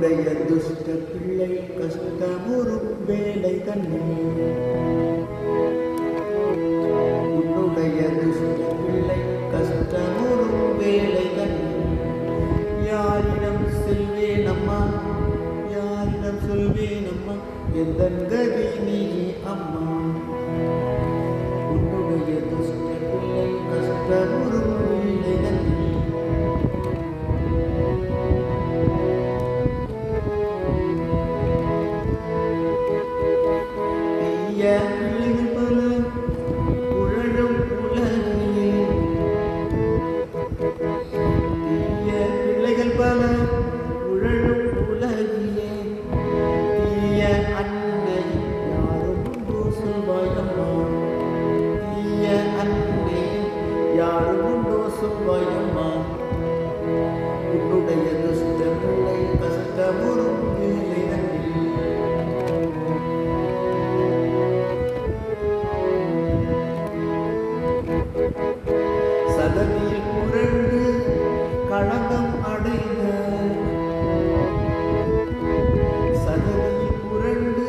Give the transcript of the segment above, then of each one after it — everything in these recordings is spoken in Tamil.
உன்னுடைய துஷ்ட பிள்ளை கஷ்டமுறும் வேலை தன்னில் உன்னுடைய துஷ்ட பிள்ளை கஷ்டமுறும் வேலை தன்னில் யாரிடம் செல்வேன் அம்மா யாரிடம் சொல்வேன் அம்மா எந்தன் கதி நீ அம்மா உன்னுடைய துஷ்ட பிள்ளை கஷ்டமுறும் வேலை தன்னில் பிள்ளைகள் பல உழலும் உலகிலே தீய பிள்ளைகள் பல உழலும் உலகிலே தீய அன்னை யாரும் உண்டோ சொல்வாயம்மா தீய அன்னை யாரும் உண்டோ சொல்வாயம்மா உன்னுடைய துஷ்ட பிள்ளை கஷ்டமுறும் வேலை தன்னில் சதவியில் புரண்டு களங்கம் அடைந்த சதவியில் புரண்டு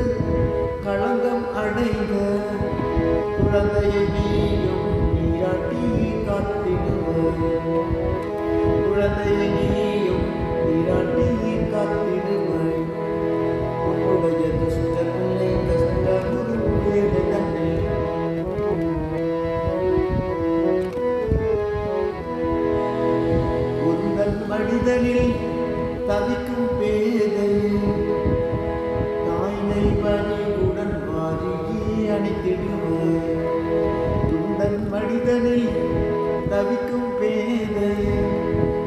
களங்கம் அடைந்த குழந்தையை நீயும் நீராட்டி காத்திடுவாய் குழந்தையை நீயும் நீராட்டி காத்திடுவாய் உன்னுடைய துஷ்ட பிள்ளை கஷ்டமுறும் வேலை தன்னில் மனிதனில் தவிக்கும் பேதை தாய்மை பணிவுடன் மாறியே அணித்திடுவாய் துண்டன் மனிதனில் தவிக்கும் பேதை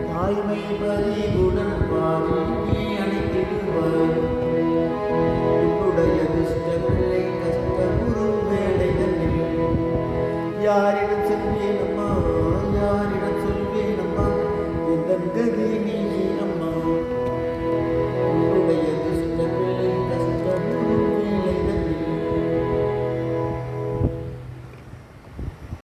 தாய்மை பணிவுடன் மாறியே அணித்திடுவாய் உன்னுடைய துஷ்ட பிள்ளை கஷ்டமுறும் வேலை தன்னில் யாரிடம் சொல்வேன் அம்மா யாரிடம் சொல்வேன் அம்மா எந்தன் கதி